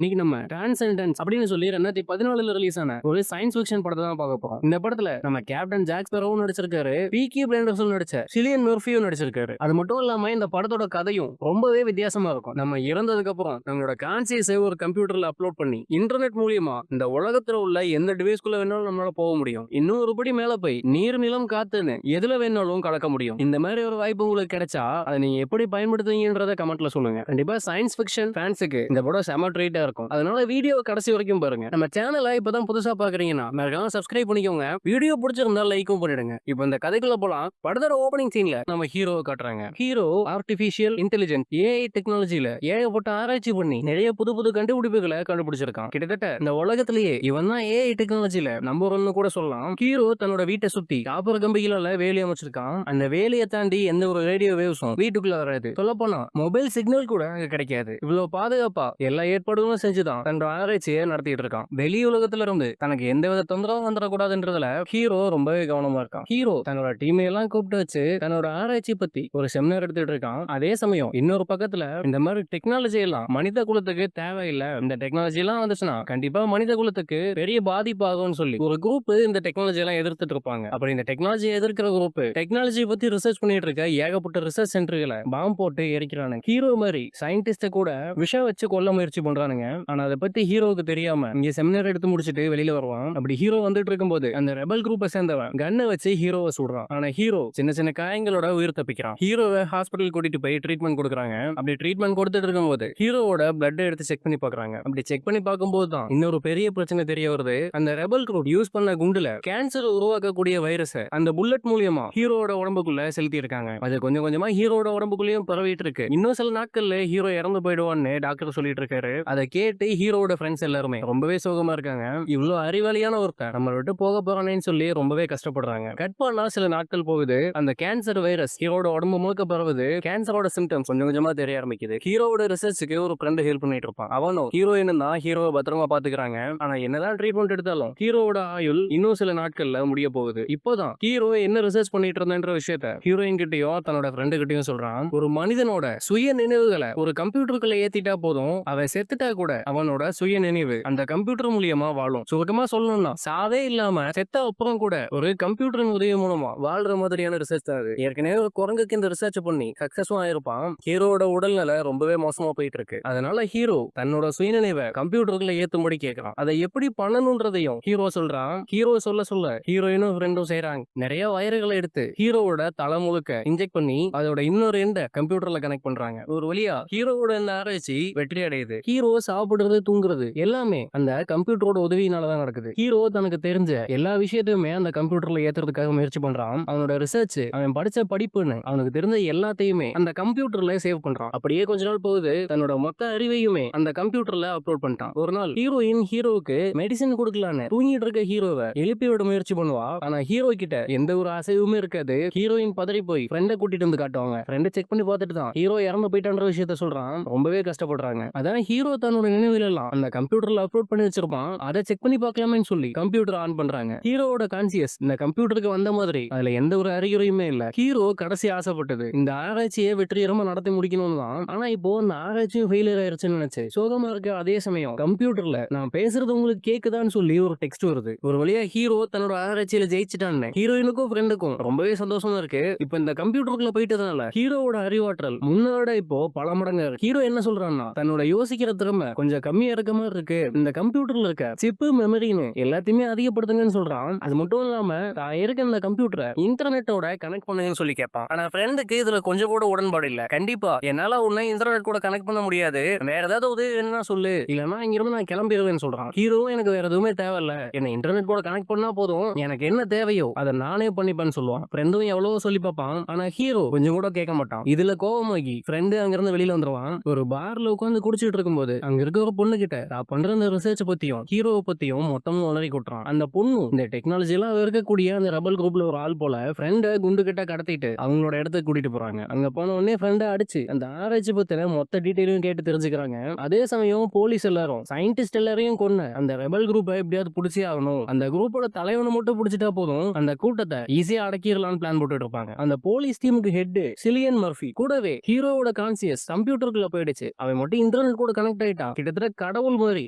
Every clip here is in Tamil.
இன்னைக்கு நம்ம டிரான்சென்டன்ஸ் அப்படின்னு சொல்லி 2014 ரிலீஸ் ஆன ஒரு சயின்ஸ் ஃபிக்ஷன் படத்தை தான் பார்க்க போறோம். இந்த படத்துல நம்ம கேப்டன் ஜாக் ஸ்பேரோவும் நடிச்சிருக்காரு, பீக்கி பிளைண்டர்ஸும் நடிச்ச சிலியன் மர்ஃபியும் நடிச்சிருக்காரு. அது மட்டும் இல்லாம இந்த படத்தோட கதையும் ரொம்பவே வித்தியாசமா இருக்கும். நம்ம இறந்ததுக்கு அப்புறம் நம்மளோட கான்சியஸை ஒரு கம்ப்யூட்டர்ல அப்லோட் பண்ணி இன்டர்நெட் மூலியமா இந்த உலகத்துல உள்ள எந்த டிவைஸ்குள்ள வேணாலும் நம்மளால போக முடியும். இன்னும் ஒரு படி மேல போய் நீர் நிலம் காத்துன்னு எதுல வேணாலும் கலக்க முடியும். இந்த மாதிரி ஒரு வாய்ப்பு உங்களுக்கு கிடைச்சா அதை நீங்க எப்படி பயன்படுத்துவீங்கன்றத கமெண்ட்ல சொல்லுங்க. கண்டிப்பா சயின்ஸ் ஃபிக்ஷன் ஃபேன்ஸுக்கு இந்த படம் செம ட்ரீட்டா இருக்கும். அதனால வீடியோ கடைசி வரைக்கும் பாருங்க. நம்ம சேனலை இப்பதான் புதுசா பாக்குறீங்கன்னா மறக்காம சப்ஸ்கிரைப் பண்ணிக்கோங்க. வீடியோ பிடிச்சிருந்தா லைக்கும் பண்ணிடுங்க. இப்போ இந்த கதைக்குள்ள போலாம். படத்தோட ஓபனிங் சீன்ல நம்ம ஹீரோவை காட்டுறாங்க. ஹீரோ ஆர்டிபிஷியல் இன்டெலிஜென்ஸ் ஏஐ டெக்னாலஜில ஏகப்பட்ட ஆராய்ச்சி பண்ணி நிறைய புது புது கண்டுபிடிப்புகளை கண்டுபிடிச்சிருக்கான். கிட்டத்தட்ட இந்த உலகத்திலேயே இவன் தான் ஏஐ டெக்னாலஜில நம்பர் ஒன்னு கூட சொல்லலாம். ஹீரோ தன்னோட வீட்டை சுத்தி காப்பர் கம்பிகளால வேலி அமைச்சிருக்கான். அந்த வேலையை தாண்டி எந்த ஒரு ரேடியோ வேவ்ஸும் வீட்டுக்குள்ள வராது. சொல்ல போனா மொபைல் சிக்னல் கூட அங்க கிடைக்காது. இவ்வளவு பாதுகாப்பா எல்லா ஏற்பாடுகளும் செஞ்சுதான் தன்னோட ஆராய்ச்சியை நடத்திட்டு இருக்கான். வெளி உலகத்துல இருந்து தனக்கு எந்தவித தொந்தரவும் வந்துடக்கூடாதுன்றதுல ஹீரோ ரொம்பவே கவனமா இருக்கான். ஹீரோ தன்னோட டீமை எல்லாம் கூப்பிட்டு வச்சு தன்னோட ஆராய்ச்சி பத்தி ஒரு செமினார் எடுத்துட்டு இருக்கான். அதே சமயம் இன்னொரு பக்கத்துல இந்த மாதிரி டெக்னாலஜி எல்லாம் மனித குலத்துக்கு தேவையில்லை, இந்த டெக்னாலஜி எல்லாம் வந்துச்சுன்னா கண்டிப்பா மனித குலத்துக்கு பெரிய பாதிப்பாகும்னு சொல்லி ஒரு குரூப் இந்த டெக்னாலஜி எல்லாம் எதிர்த்துட்டு இருப்பாங்க. அப்படி இந்த டெக்னாலஜி எதிர்க்கிற குரூப் டெக்னாலஜி பத்தி ரிசர்ச் பண்ணிட்டு இருக்க ஏகப்பட்ட ரிசர்ச் சென்டர்களை பாம்பு போட்டு எரிக்கிறானுங்க. ஹீரோ மாதிரி சயின்டிஸ்ட கூட விஷம் வச்சு கொல்ல முயற்சி பண்றானுங்க. ஆனா அதை பத்தி ஹீரோவுக்கு தெரியாம இங்க செமினார் எடுத்து முடிச்சிட்டு வெளியில வருவான். அப்படி ஹீரோ வந்துட்டு இருக்கும்போது அந்த ரெபல் குரூப்பை சேர்ந்தவன் கன்னை வச்சு ஹீரோவை சுடுறான். ஆனா ஹீரோ சின்ன சின்ன காயங்களோட உயிர் தப்பிக்கிறான். ஹீரோவை ஹாஸ்பிட்டல் கூட்டிட்டு போய் ட்ரீட்மெண்ட் கொடுக்குறாங்க. அப்படி ட்ரீட்மெண்ட் கொடுத்துட்டு இருக்கும்போது ஹீரோவோட பிளட் எடுத்து செக் பண்ணி பாக்குறாங்க. அப்படி செக் பண்ணி பார்க்கும்போது தான் இன்னொரு பெரிய பிரச்சனை தெரிய வருது. அந்த ரெபல் குரூப் யூஸ் பண்ண குண்டுல கேன்சர் உருவாக்கக்கூடிய வைரஸ் அந்த புல்லட் மூலியமா ஹீரோவோட உடம்புக்குள்ள செலுத்தி இருக்காங்க. அது கொஞ்சம் கொஞ்சமா ஹீரோட உடம்புக்குள்ளேயும் பரவிட்டு இருக்கு. இன்னும் சில நாட்கள்ல ஹீரோ இறந்து போயிடுவான்னு டாக்டர் சொல்லிட்டு இருக்காரு. அதை கேட்டு ஹீரோட ஃப்ரெண்ட்ஸ் எல்லாருமே ரொம்பவே சோகமா இருக்காங்க. இவ்வளவு அறிவாளியான ஒருத்தர் நம்ம விட்டு போக போறானேன்னு சொல்லி ரொம்பவே கஷ்டப்படுறாங்க. கட் பண்ணா சில நாட்கள் போகுது. அந்த கேன்சர் வைரஸ் ஹீரோட உடம்பு முழுக்க பரவுது. கேன்சரோட சிம்டம்ஸ் கொஞ்சம் கொஞ்சமா தெரிய ஆரம்பிக்குது. ஹீரோட ரிசர்ச்சுக்கு ஒரு ஃப்ரெண்ட் ஹெல்ப் பண்ணிட்டு இருப்பான். அவனும் ஹீரோயின் தான் ஹீரோவை பத்திரமா பாத்துக்கிறாங்க. ஆனா என்னதான் ட்ரீட்மெண்ட் எடுத்தாலும் ஹீரோட ஆயுள் இன்னும் சில நாட்கள்ல முடிய போகுது. இப்போதான் ஹீரோ என்ன ரிசர்ச் பண்ணிட்டு இருந்தன்ற விஷயத்த ஹீரோயின் கிட்டயும் தன்னோட ஃப்ரெண்டு கிட்டயும் சொல்றான். ஒரு மனிதனோட சுய நினைவுகளை ஒரு கம்ப்யூட்டருக்குள்ள ஏத்திட்டா போதும், அவன் செத்துட்டா கூட அவனோட சுய நினைவு அந்த கம்ப்யூட்டர் மூலியமா வாழும். சுருக்கமா சொல்லணும்னா சாவே இல்லாம செத்த அப்புறம் கூட ஒரு கம்ப்யூட்டரின் உதவி மூலமா வாழ்ற மாதிரியான ரிசர்ச் தான் அது. ஏற்கனவே ஒரு குரங்குக்கு இந்த ரிசர்ச் பண்ணி சக்சஸும் ஆயிருப்பான். ஹீரோட உடல்நிலை ரொம்பவே மோசமா போயிட்டு இருக்கு. அதனால ஹீரோ தன்னோட சுயநினைவை கம்ப்யூட்டருக்குள்ள ஏத்தும்படி கேட்கறான். அதை எப்படி பண்ணணும்ன்றதையும் ஹீரோ சொல்றான். ஹீரோ சொல்ல சொல்ல ஹீரோயினும் ஃப்ரெண்டும் செய்யறாங்க. நிறைய வயர்களை எடுத்து ஹீரோவோட தலை முழுக்க இன்ஜெக்ட் பண்ணி அதோட இன்னொரு எண்ட கம்ப்யூட்டர்ல கனெக்ட் பண்றாங்க. ஒரு வழியா ஹீரோவோட இந்த ஆராய்ச்சி வெற்றி அடையுது. ஹீரோ சாப்பிடுறது தூங்குறது எல்லாமே அந்த கம்ப்யூட்டரோட உதவியினாலதான் நடக்குது. ஹீரோ தனக்கு தெரிஞ்ச எல்லா விஷயத்தையுமே அந்த கம்ப்யூட்டர்ல ஏத்துறதுக்காக முயற்சி பண்றான். அவனோட ரிசர்ச் அவன் படிச்ச படிப்புன்னு அவனுக்கு தெரிஞ்ச எல்லாத்தையுமே அந்த கம்ப்யூட்டர்ல சேவ் பண்றான். அப்படியே கொஞ்ச நாள் போகுது. தன்னோட மொத்த அறிவையுமே அந்த கம்ப்யூட்டர்ல அப்லோட் பண்ணிட்டான். ஒரு நாள் ஹீரோயின் ஹீரோவுக்கு மெடிசன் கொடுக்கலான்னு தூங்கிட்டு இருக்க ஹீரோவை எழுப்பி விட முயற்சி பண்ணுவா. ஆனா ஹீரோ கிட்ட எந்த ஒரு அசைவுமே இருக்காது. ஹீரோயின் பதறி போய் ஃப்ரெண்டை கூட்டிட்டு வந்து காட்டுவாங்க. ஃப்ரெண்டை செக் பண்ணி பார்த்துட்டு தான் ஹீரோ இறந்து போயிட்டான்ற விஷயத்த சொல்றான். ரொம்பவே கஷ்டப்படுறாங்க. அதான் ஹீரோ தன்னோட நினைவுகள் எல்லாம் அந்த கம்ப்யூட்டர்ல அப்லோட் பண்ணி வச்சிருப்பான். அதை செக் பண்ணி பார்க்கலாமேன்னு சொல்லி கம்ப்யூட்டர் ஆன் பண்றாங்க. ஹீரோவோட கான்சியஸ் இந்த கம்ப்யூட்டருக்கு வந்த மாதிரி அதுல எந்த ஒரு அறிகுறியுமே இல்ல. ஹீரோ கடைசி ஆசைப்பட்டது இந்த ஆராய்ச்சியை வெற்றிகரமா நடத்தி முடிக்கணும் தான். ஆனா இப்போ அந்த ஆராய்ச்சியும் ஃபெயிலியர் ஆயிருச்சுன்னு நினைச்சு சோகமா இருக்க அதே சமயம் கம்ப்யூட்டர்ல நான் பேசுறது உங்களுக்கு கேக்குதான்னு சொல்லி ஒரு டெக்ஸ்ட் வருது. ஒரு வழியா ஹீரோ தன்னோட ஆராய்ச்சியில ஜெயிச்சிட்டான்னு ஹீரோயினுக்கும் ஃப்ரெண்டுக்கும் ரொம்பவே சந்தோஷமா இருக்கு. இப்போ இந்த கம்ப்யூட்டருக்குள்ள போயிட்டதுனால ஹீரோவோட அறிவாற்றல் முன்னோட இப்போ பல மடங்கு இருக்கு. ஹீரோ என்ன சொல்றான்னா தன்னோட யோசிக்கிற திறமை கொஞ்சம் கம்மியா இருக்க மாதிரி இருக்கு. இந்த கம்ப்யூட்டர்ல இருக்க சிப்பு மெமரின்னு எல்லாத்தையுமே அதிகப்படுத்துங்கன்னு சொல்றான். அது மட்டும் இல்லாம தான் இருக்க இந்த கம்ப்யூட்டரை இன்டர்நெட்டோட கனெக்ட் பண்ணுங்கன்னு சொல்லி கேட்பான். ஆனா ஃப்ரெண்டுக்கு இதுல கொஞ்சம் கூட உடன்பாடு இல்ல. கண்டிப்பா என்னால உன்னை இன்டர்நெட் கூட கனெக்ட் பண்ண முடியாது, வேற ஏதாவது உதவி வேணும்னா சொல்லு, இல்லன்னா இங்கிருந்து நான் கிளம்பிடுவேன்னு சொல்றான். ஹீரோவும் எனக்கு வேற எதுவுமே தேவையில்ல, என்ன இன்டர்நெட் கூட கனெக்ட் பண்ணா போதும், எனக்கு என்ன தேவையோ அதை நானே பண்ணிப்பேன்னு சொல்லுவான். ஃப்ரெண்டும் எவ்வளவோ சொல்லி பார்ப்பான். ஆனா ஹீரோ கொஞ்சம் கூட கேட்க மாட்டான். இதுல கோவமாகி ஃப்ரெண்டு அங்கிருந்து வெளியில வந்துருவான். ஒரு பார்ல உட்காந்து குடிச்சிட்டு இருக்கும்போது அங்க இருக்க ஒரு பொண்ணு கிட்ட நான் பண்ற இந்த ரிசர்ச் பத்தியும் ஹீரோவை பத்தியும் மொத்தமும் உளறி கொட்டுறான். அந்த பொண்ணு இந்த டெக்னாலஜி எல்லாம் இருக்கக்கூடிய அந்த ரெபல் குரூப்ல ஒரு ஆள் போல ஃப்ரெண்ட குண்டு கிட்ட கடத்திட்டு அவங்களோட இடத்துக்கு கூட்டிட்டு போறாங்க. அங்க போன உடனே ஃப்ரெண்டை அடிச்சு அந்த ஆராய்ச்சி பத்தின மொத்த டீடைலையும் கேட்டு தெரிஞ்சுக்கிறாங்க. அதே சமயம் போலீஸ் எல்லாரும் சயின்டிஸ்ட் எல்லாரையும் கொன்ன அந்த ரெபல் குரூப்பை எப்படியாவது பிடிச்சே ஆகணும், அந்த குரூப்போட தலைவனை மட்டும் பிடிச்சிட்டா போதும் அந்த கூட்டத்தை ஈஸியா அடக்கிடலாம்னு பிளான் போட்டு இருப்பாங்க. அந்த போலீஸ் டீமுக்கு ஹெட் சிலியன் மர்ஃபி கூடவே ஹீரோவோட கான்சியஸ் கம்ப்யூட்டருக்குள்ள போயிடுச்சு. அவன் மட்டும் இன்டர்நெட் கூட கனெக்ட் ஆயிட்டா கிட்டத்தட்ட கடவுள் மாதிரி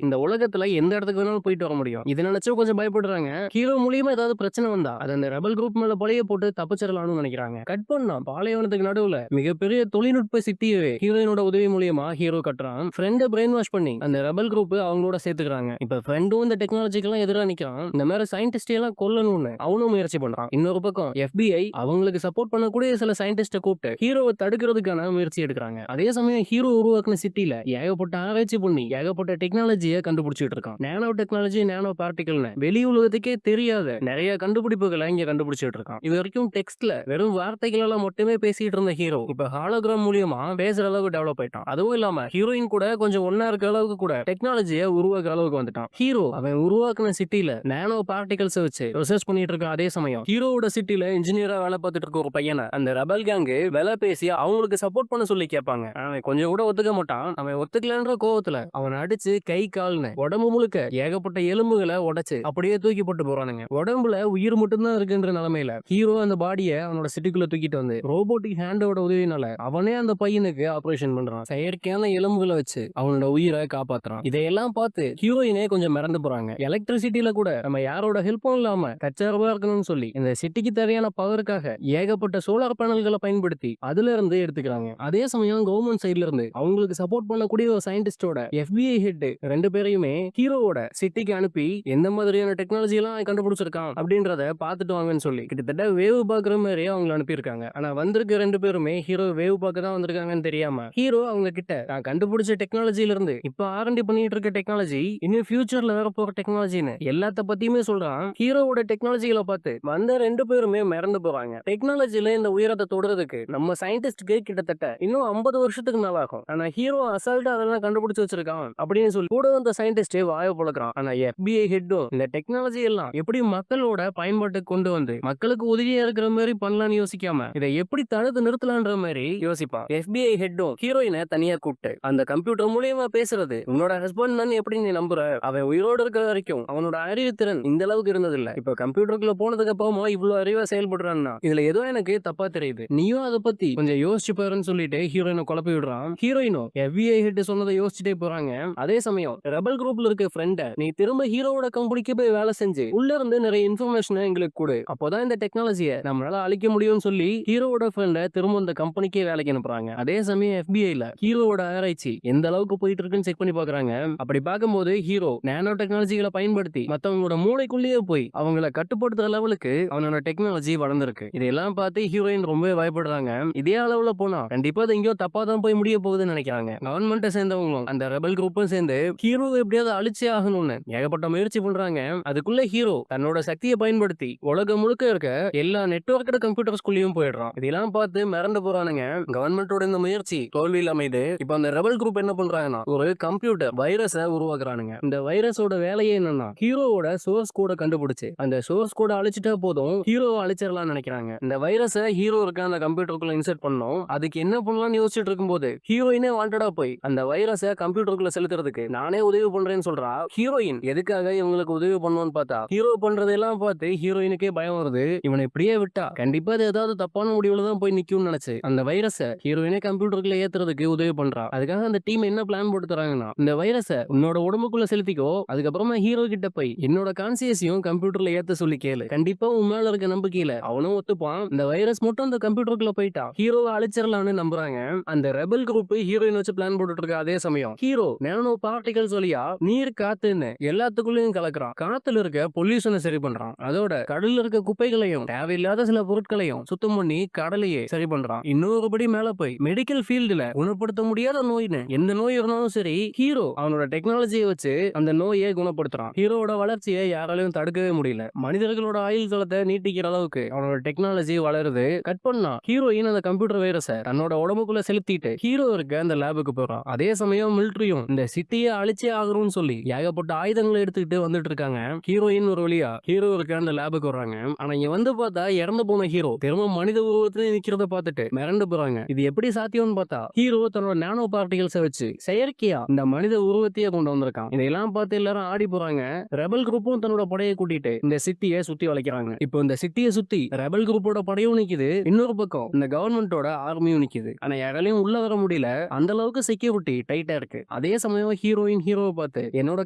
இந்த உலகத்துல எந்த இடத்துக்கு வேணாலும் போயிட்டு வர முடியும். இதை நினைச்சு கொஞ்சம் பயப்படுறாங்க. ஹீரோ மூலியமா ஏதாவது பிரச்சனை வந்தா அது அந்த ரெபல் குரூப் மேல பழைய போட்டு தப்பிச்சிடலாம்னு நினைக்கிறாங்க. கட் பண்ணா பாலைவனத்துக்கு நடுவுல மிகப்பெரிய தொழில்நுட்ப சிட்டியவே ஹீரோயினோட உதவி மூலியமா ஹீரோ கட்டுறான். ஃப்ரெண்டை பிரெயின் வாஷ் பண்ணி அந்த ரெபல் குரூப் அவங்களோட சேர்த்துக்கிறாங்க. இப்ப ஃப்ரெண்டும் இந்த டெக்னாலஜிக்கெல்லாம் எதிராக நிக்கிறான். இந்த மாதிரி சயின்டிஸ்ட் எல்லாம் கொல்லணும்னு அவனும் முயற்சி பண்றான். இன்னொரு பக்கம் FBI அவங்களுக்கு சப்போர்ட் பண்ணக்கூடிய சில சயின்டிஸ்ட கூப்பிட்டு ஹீரோவை தடுக்கிறதுக்கான முயற்சி எடுக்கிறாங்க. அதே சமயம் ஹீரோ உருவாக்குன சிட்டில ஏகப்பட்ட ஆராய்ச்சி பண்ணி ஏகப்பட்ட டெக்னாலஜியை கண்டுபிடிச்சிட்டு இருக்கான். நானோ டெக்னாலஜி, நானோ பார்ட்டிகல்னு வெளி உலகத்துக்கே தெரியாத நிறைய கண்டுபிடிப்புகளை இங்க கண்டுபிடிச்சிட்டு இருக்கான். இது வரைக்கும் டெக்ஸ்ட்ல வெறும் வார்த்தைகளால மட்டுமே பேசிட்டு இருந்த ஹீரோ இப்ப ஹாலோகிராம் மூலியமா பேசுற அளவுக்கு டெவலப் ஆயிட்டான். அதுவும் இல்லாம ஹீரோயின் கூட கொஞ்சம் ஒன்னா இருக்க அளவுக்கு கூட டெக்னாலஜியை உருவாக்குற அளவுக்கு வந்துட்டான். ஹீரோ அவன் உருவாக்குன சிட்டில நானோ பார்ட்டிகல்ஸ் வச்சு ரிசர்ச் பண்ணிட்டு இருக்கான். அதே சமயம் ஹீரோவோட சிட்டில இன்ஜினியரா வேலை பார்த்துட்டு இருக்க ஒரு பையனை அந்த ரெபல் கேங்கு வேலை பேசி அவங்களுக்கு சப்போர்ட் பண்ண சொல்லி கேட்பாங்க. அவன் கொஞ்சம் கூட ஒத்துக்க மாட்டான். அவன் ஒத்துக்கலன்ற கோவத்துல அவன் அடிச்சு கை கால்னு உடம்பு முழுக்க ஏகப்பட்ட எலும்புகளை உடைச்சு அப்படியே தூக்கி போட்டு போறானுங்க. உடம்புல உயிர் மட்டும்தான் இருக்குன்ற நிலைமையில ஹீரோ அந்த பாடியை அவனோட சிட்டிக்குள்ள தூக்கிட்டு வந்து ரோபோட்டிக் ஹேண்டோட உதவினால அவனே அந்த பையனுக்கு ஆபரேஷன் பண்றான். செயற்கையான எலும்புகளை வச்சு அவனோட உயிரை காப்பாத்துறான். இதையெல்லாம் பார்த்து ஹீரோயினே கொஞ்சம் மறந்து போறாங்க. எலக்ட்ரிசிட்டியில கூட நம்ம யாரோட ஹெல்ப்பும் இல்லாம கச்சாரவா இருக்கணும்னு சொல்லி இந்த சிட்டிக்கு தேவையான பவருக்காக ஏகப்பட்ட சோலார் பேனல்களை பயன்படுத்தி அதுல இருந்து எடுத்துக்கிறாங்க. அதே சமயம் கவர்மெண்ட் சைட்ல இருந்து அவங்களுக்கு சப்போர்ட் பண்ணக்கூடிய ஒரு சயின்டிஸ்டோட FBI ஹெட் ரெண்டு பேரையுமே ஹீரோவோட சிட்டிக்கு அனுப்பி எந்த மாதிரியான டெக்னாலஜி எல்லாம் கண்டுபிடிச்சிருக்கான் அப்படின்றத பார்த்துட்டு வாங்கன்னு சொல்லி கிட்டத்தட்ட வேவ் பாக்குற மாதிரி அவங்க அனுப்பியிருக்காங்க. ஆனா வந்திருக்க ரெண்டு பேருமே ஹீரோ வேவ் பார்க்க தான் வந்திருக்காங்கன்னு தெரியாம ஹீரோ அவங்க கிட்ட நான் கண்டுபிடிச்ச டெக்னாலஜில இருந்து இப்ப R&D பண்ணிட்டு இருக்க டெக்னாலஜி இன்னும் ஃபியூச்சர்ல வேற போற டெக்னாலஜின்னு எல்லாத்த பத்தியுமே சொல்றான். ஹீரோவோட டெக்னாலஜிகளை பார்த்து வந்த ரெண்டு பேருமே மறந்து போறாங்க. டெக்னாலஜில இந்த உயரத்தை தொடர்றதுக்கு நம்ம சயின்டிஸ்ட்க்கு கிட்டத்தட்ட இன்னும் 50 வருஷத்துக்கு மேல ஆகும். ஆனா ஹீரோ அசால்ட்டா அதெல்லாம் கண்டுபிடிச்சு வச்சிருக்கான் அப்படின்னு சொல்லி கூட அந்த சயின்டிஸ்டே வாய பொழக்கிறான். ஆனா FBI ஹெட்டும் இந்த டெக்னாலஜி எல்லாம் எப்படி மக்களோட பயன்பாட்டுக்கு கொண்டு வந்து மக்களுக்கு உதவியா இருக்கிற மாதிரி பண்ணலாம்னு யோசிக்காம இதை எப்படி தடுத்து நிறுத்தலான்ற மாதிரி யோசிப்பான். FBI ஹெட்டும் ஹீரோயினை தனியா கூப்பிட்டு அந்த கம்ப்யூட்டர் மூலியமா பேசுறது உன்னோட ஹஸ்பண்ட் தான் எப்படி நீ நம்புற? அவன் உயிரோடு இருக்கிற வரைக்கும் அவனோட அறிவுத்திறன் இந்த அளவுக்கு இருந்தது இல்ல. இப்ப கம்ப்யூட்டருக்குள்ள போனதுக்கு அப்புறமா இவ்வளவு அறிவா செயல்படுறான்னா இதுல ஏதோ எனக்கு தப்பா தெரியுது. நீயும் அதை பத்தி கொஞ்சம் யோசிச்சு பாருன்னு சொல்லிட்டு ஹீரோயினை குழப்பி விடுறான். ஹீரோயினும் FBI ஹெட் சொன்னதை யோசிச்சுட்டே போறாங்க. அதே சமயம் ரெபல் குரூப்ல இருக்க ஃப்ரெண்ட நீ திரும்ப ஹீரோவோட கம்பெனிக்கு போய் வேலை செஞ்சு உள்ள இருந்து நிறைய இன்ஃபர்மேஷன் எங்களுக்கு கொடு, அப்போதான் இந்த டெக்னாலஜியை நம்மளால அழிக்க முடியும்னு சொல்லி ஹீரோவோட ஃப்ரெண்ட திரும்ப இந்த கம்பெனிக்கே வேலைக்கு அனுப்புறாங்க. அதே சமயம் FBIல ஹீரோவோட ஆராய்ச்சி எந்த அளவுக்கு போயிட்டு இருக்குன்னு செக் பண்ணி பாக்குறாங்க. அப்படி பார்க்கும்போது ஹீரோ நானோ டெக்னாலஜிகளை பயன்படுத்தி மத்தவங்களோட மூளைக்குள்ளேயே போய் அவங்கள கட்டுப்படுத்துற லெவலுக்கு அவனோட டெக்னாலஜி வளர்ந்துருக்கு. இதெல்லாம் பார்த்து ஹீரோயின் ரொம்ப பயப்படுறாங்க. இதே அளவுல போனா கண்டிப்பா அது எங்கேயோ தப்பா தான் போய் முடிய போகுதுன்னு நினைக்கிறாங்க. கவர்மெண்ட்டை சேர்ந்தவங்களும் அந்த ரெபல் குரூப்பும் சேர்ந்து ஹீரோவை எப்படியாவது அழிச்சே ஆகணும்னு ஏகப்பட்ட முயற்சி பண்றாங்க. அதுக்குள்ள ஹீரோ தன்னோட சக்தியை பயன்படுத்தி உலகம் முழுக்க இருக்க எல்லா நெட்வொர்க்கட் கம்ப்யூட்டர்ஸ்குள்ளேயும் போயிடுறான். இதெல்லாம் பார்த்து மறந்து போறானுங்க. கவர்மெண்டோட இந்த முயற்சி தோல்வியில் அமைது. இப்ப அந்த ரெபல் குரூப் என்ன பண்றாங்கன்னா ஒரு கம்ப்யூட்டர் வைரஸை உருவாக்குறானுங்க. இந்த வைரஸோட வேலையே என்னன்னா ஹீரோவோட சோர்ஸ் கோட கண்டுபிடிச்சு அந்த சோர்ஸ் கோட அழிச்சிட்டா போதும் ஹீரோவை அழிச்சிடலாம் நினைக்கிறாங்க. இந்த வைரஸை ஹீரோ இருக்க அந்த கம்ப்யூட்டருக்குள்ள இன்சர்ட் பண்ணோம். அதுக்கு என்ன பண்ணலாம்னு யோசிச்சுட்டு இருக்கும்போது ஹீரோயினே வாண்டடா போய் அந்த வைரஸை கம்ப்யூட்டருக்குள்ள செலுத்துறதுக்கு நானே உதவி பண்றேன்னு சொல்றா. ஹீரோயின் எதுக்காக இவங்களுக்கு உதவி பண்ணுவோன்னு பார்த்தா ஹீரோ பண்றதெல்லாம் பார்த்து ஹீரோயினுக்கே பயம் வருது. இவனை இப்படியே விட்டா கண்டிப்பா அது ஏதாவது தப்பான முடிவுல தான் போய் நிக்கும்னு நினைச்சு அந்த வைரஸை ஹீரோயினே கம்ப்யூட்டருக்குள்ள ஏத்துறதுக்கு உதவி பண்றா. அதுக்காக அந்த டீம் என்ன பிளான் போட்டு தராங்கன்னா இந்த வைரஸை உன்னோட உடம்புக்குள்ள செலுத்திக்கோ, அதுக்கப்புறமா ஹீரோ கிட்ட போய் என்னோட கான்சியஸையும் கம்ப்யூட்டர்ல ஏத்த சொல்லி கேளு, கண்டிப்பா உன் மேல இருக்க நம்பிக்கையில அவனும் ஒத்துப்பான். இந்த வைரஸ் மட்டும் அந்த கம்ப்யூட்டருக்குள்ள போயிட்டா ஹீரோவை அழிச்சிடலாம்னு நம்புறாங்க. அந்த ரெபல் குரூப் ஹீரோயின் வச்சு பிளான் போட்டுட்டு இருக்க. அதே சமயம் ஹீரோ நானோ பார்ட்டிகல்ஸ் வழியா நீர் காத்துன்னு எல்லாத்துக்குள்ளயும் கலக்குறான். காத்துல இருக்க பொல்யூஷனை சரி பண்றான். அதோட கடல்ல இருக்க குப்பைகளையும் தேவையில்லாத சில பொருட்களையும் சுத்தம் பண்ணி கடலையே சரி பண்றான். இன்னொரு படி மேல போய் மெடிக்கல் ஃபீல்டுல குணப்படுத்த முடியாத நோய்னு எந்த நோய் இருந்தாலும் சரி ஹீரோ அவனோட டெக்னாலஜியை வச்சு அந்த நோயை குணப்படுத்துறான். ஹீரோவோட வளர்ச்சியை யாராலையும் தடுக்கவே முடியல. மனிதர்களோட ஆயுள் காலத்தை நீட்டிக்கிற அளவுக்கு அவனோட டெக்னாலஜி வளருது. கட் பண்ணா ஹீரோயின் அந்த கம்ப்யூட்டர் வைரஸை தன்னோட உடம்புக்குள்ள செலுத்திட்டு ஹீரோ இருக்க அந்த லேபுக்கு போறான். அதே சமயம் மிலிட்டரியும் இந்த சிட்டியை அழிச்சே ஆகணும்னு சொல்லி ஏகப்பட்ட ஆயுதங்களை எடுத்துக்கிட்டு வந்துட்டு இருக்காங்க. ஹீரோயின் ஒரு வழியா ஹீரோ இருக்க அந்த லேபுக்கு வர்றாங்க. ஆனா இங்க வந்து பார்த்தா இறந்து போன ஹீரோ திரும்ப மனித உருவத்துல நிக்கிறத பார்த்துட்டு மிரண்டு போறாங்க. இது எப்படி சாத்தியம்னு பார்த்தா ஹீரோ தன்னோட நானோ பார்ட்டிகல்ஸை வச்சு செயற்கையா இந்த மனித உருவத்தையே கொண்டு வந்திருக்கான். இதெல்லாம் பார்த்து எல்லாரும் ஆடி போறாங்க. ரெபல் குரூப்பும் தன்னோட படையை கூட்டிட்டு இந்த சிட்டியை சுத்தி வளைக்கிறாங்க. இப்போ இந்த சிட்டியை சுத்தி ரெபல் குரூப்போட படையும் நிக்குது, இன்னொரு பக்கம் இந்த கவர்மெண்டோட ஆர்மியும் நிக்குது. ஆனா யாராலையும் உள்ள வர முடியல, அந்த அளவுக்கு செக்யூரிட்டி டைட்டா இருக்கு. அதே சமயம் ஹீரோவை பார்த்து என்னோட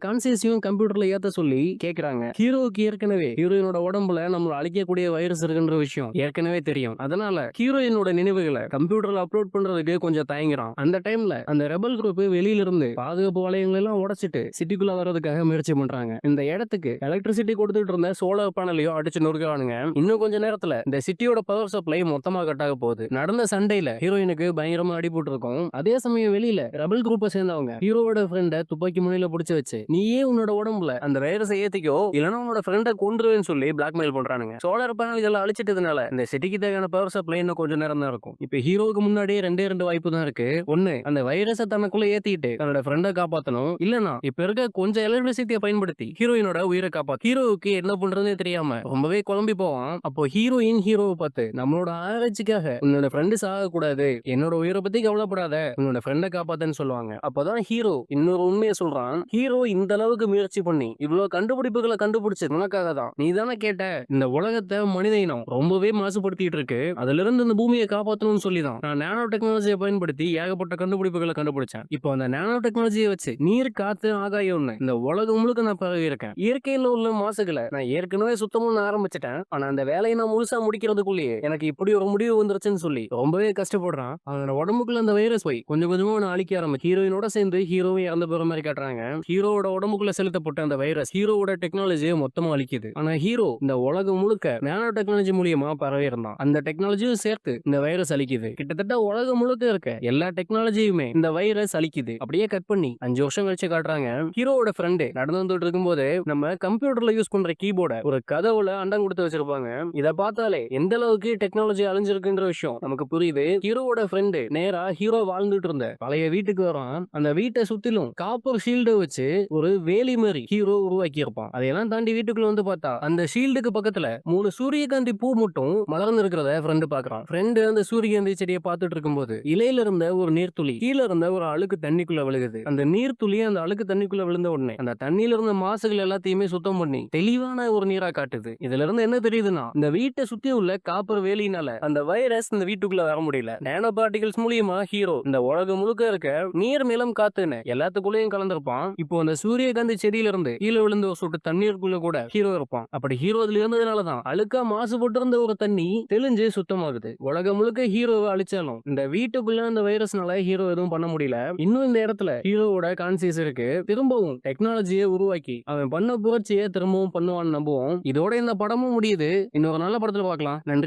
கான்சியஸையும் கம்ப்யூட்டர்ல ஏத்த சொல்லி கேக்குறாங்க. ஹீரோவுக்கு ஏற்கனவே ஹீரோயினோட உடம்புல நம்மள அழிக்கக்கூடிய வைரஸ் இருக்குன்ற விஷயம் ஏற்கனவே தெரியும். அதனால ஹீரோயினோட நினைவுகளை கம்ப்யூட்டர்ல அப்லோட் பண்றதுக்கு கொஞ்சம் தயங்குறான். அந்த டைம்ல அந்த ரெபல் குரூப் வெளியில இருந்து பாதுகாப்பு வளையங்கள் எல்லாம் உடைச்சிட்டு சிட்டிக்குள்ள வர்றதுக்காக முயற்சி பண்றாங்க. இந்த இடத்துக்கு எலக்ட்ரிசிட்டி கொடுத்துட்டு இருந்த சோலார் பேனலையும் அடிச்சு நொறுக்குறானுங்க. இன்னும் கொஞ்ச நேரத்துல இந்த சிட்டியோட பவர் சப்ளை மொத்தமா கட் ஆக போகுது. நடந்த சண்டையில ஹீரோயினுக்கு பயங்கரமா அடிபட்டு இருக்கும். அதே சமயம் வெளியில ரெபல் குரூப்பை சேர்ந்தவங்க ஹீரோவோட ஃப்ரெண்ட துப்பாக்கி முனையில புடிச்சு வச்சு நீயே உன்னோட உடம்புல அந்த வைரஸை ஏத்திக்கோ இல்லைன்னா உன்னோட ஃப்ரெண்டை கொன்றுவேன்னு சொல்லி பிளாக்மெயில் பண்றானுங்க. சோலார் பேனல் இதெல்லாம் அழிச்சிட்டதுனால இந்த சிட்டிக்கு தேவையான பவர் சப்ளை இன்னும் கொஞ்ச நேரம் தான் இருக்கும். இப்ப ஹீரோவுக்கு முன்னாடி ரெண்டு வாய்ப்பு தான் இருக்கு. ஒண்ணு, அந்த வைரஸை தனக்குள்ள ஏத்திட்டு தன்னோட ஃப்ரெண்டை காப்பாத்தணும். இல்லனா இப்ப இருக்க கொஞ்சம் எலக்ட்ரிசிட்டியை பயன்படுத்தி ஹீரோயினோட உயிரை காப்பாத்து. ஹீரோவுக்கு என்ன பண்றதுன்னு தெரியாம ரொம்பவே குழம்பி போவான். அப்போ ஹீரோவை பார்த்து நம்மளோட ஆராய்ச்சிக்காக உன்னோட ஃப்ரெண்டு சாக கூடாது, என்னோட உயிரை பத்தி கவலைப்படாத, உன்னோட ஃப்ரெண்டை காப்பாத்தன்னு சொல்லுவாங்க. அப்பதான் ஹீரோ இன்னொரு உண்மையை சொல்றான். ஹீரோ இந்த அளவுக்கு முயற்சி பண்ணி இவ்வளவு கண்டுபிடிப்புகளை கண்டுபிடிச்சு உனக்காக தான். நீ தானே கேட்ட இந்த உலகத்தை மனித இனம் ரொம்பவே மாசுபடுத்திட்டு இருக்கு, அதுல இருந்து இந்த பூமியை காப்பாற்றணும்னு சொல்லி தான் நான் நானோ டெக்னாலஜியை பயன்படுத்தி ஏகப்பட்ட கண்டுபிடிப்புகளை கண்டுபிடிச்சேன். இப்போ அந்த நானோ டெக்னாலஜியை வச்சு நீர், காத்து, ஆகாயம்னு இந்த உலகம் முழுக்க நான் பரவி இருக்கேன். இயற்கையில உள்ள மாசுகளை நான் ஏற்கனவே சுத்தமும் ஆரம்பிச்சிட்டேன். ஆனா அந்த வேலையை நான் முழுசா முடிக்கிறதுக்குள்ளேயே எனக்கு இப்படி ஒரு முடிவு வந்துருச்சுன்னு சொல்லி ரொம்பவே கஷ்டப்படுறான். அவனோட உடம்புக்குள்ள அந்த வைரஸ் போய் கொஞ்சம் கொஞ்சமா அவனை அழிக்க ஆரம்பிச்சு ஹீரோயினோட சேர்ந்து ஹீரோவை இறந்து போற மாதிரி காட்டுறாங்க. ஹீரோவோட உடம்புக்குள்ள செலுத்தப்பட்ட அந்த வைரஸ் ஹீரோவோட டெக்னாலஜியை மொத்தமா அழிக்குது. ஆனா ஹீரோ இந்த உலகம் முழுக்க நானோ டெக்னாலஜி மூலியமா பரவி இருந்தான். அந்த டெக்னாலஜியும் சேர்த்து இந்த வைரஸ் அழிக்குது. கிட்டத்தட்ட உலகம் முழுக்க இருக்க எல்லா டெக்னாலஜியுமே இந்த வைரஸ் அழிக்குது. அப்படியே கட் பண்ணி 5 வருஷம் கழிச்சு காட்டுறாங்க. ஹீரோவோட ஃப்ரெண்டு நடந்து வந்துட்டு இருக்கும்போது நம்ம கம்ப்யூட்டர்ல யூஸ் பண்ற கீபோர்ட ஒரு கதவுல அண்டம் கொடுத்து வச்சிருப்பாங்க. இத பார்த்தாலே எந்த அளவுக்கு டெக்னாலஜி அழிஞ்சிருக்குன்ற விஷயம் நமக்கு புரியுது. ஹீரோவோட ஃப்ரெண்டு நேரா ஹீரோ வாழ்ந்துட்டு இருந்த பழைய வீட்டுக்கு வரான். அந்த வீட்டை சுத்திலும் காப்பர் ஷீல்ட வச்சு ஒரு வேலி மாதிரி ஹீரோ உருவாக்கி இருப்பான். அதையெல்லாம் தாண்டி வீட்டுக்குள்ள வந்து பார்த்தா அந்த ஷீல்டுக்கு பக்கத்துல 3 சூரியகாந்தி பூ மட்டும் மலர்ந்து இருக்கிறத ஃப்ரெண்டு பாக்குறான். ஃப்ரெண்டு அந்த சூரியகாந்தி செடியை பார்த்துட்டு இருக்கும்போது இலையில இருந்த ஒரு நீர்த்துளி கீழே இருந்த ஒரு அழுக்கு தண்ணிக்குள்ள விழுகுது. அந்த நீர்த்துளி அந்த அழுக்கு தண்ணிக்குள்ள விழுந்த உடனே அந்த தண்ணியில இருந்த மாசுகள் எல்லாத்தையுமே சுத்தம் பண்ணி தெளிவான ஒரு நீரா காட்டுது. இதுல இருந்து என்ன தெரியுதுன்னா இந்த வீட்டை சுத்தி உள்ள காப்பர் வேலினால அந்த வைரஸ் இந்த வீட்டுக்குள்ள வர முடியல. நானோ பார்ட்டிகல்ஸ் மூலியமா ஹீரோ இந்த உலகம் முழுக்க இருக்க நீர், நிலம், காத்துன்னு எல்லாத்துக்குள்ளேயும் கலந்திருப்பான். இப்போ அந்த சூரியகாந்தி செடியில இருந்து கீழே விழுந்த ஒரு சொட்டு தண்ணீருக்குள்ள கூட ஹீரோ இருப்பான். அப்படி ஹீரோ அதுல இருந்ததுனாலதான் அழுக்கா மாசுபட்டு இருந்த ஒரு தண்ணி தெளிஞ்சு சுத்தமாகுது. உலகம் முழுக்க ஹீரோவை அழிச்சாலும் இந்த வீட்டுக்குள்ள அந்த வைரஸ்னால ஹீரோ எதுவும் பண்ண முடியல. இன்னும் இந்த இடத்துல ஹீரோவோட கான்சியஸ் இருக்கு. திரும்பவும் டெக்னாலஜியை உருவாக்கி அவன் பண்ண புரட்சியை திரும்பவும் பண்ணுவான்னு நம்புவோம். இதோட இந்த படமும் முடியுது. இன்னொரு நல்ல படத்துல பார்க்கலாம். நன்றி.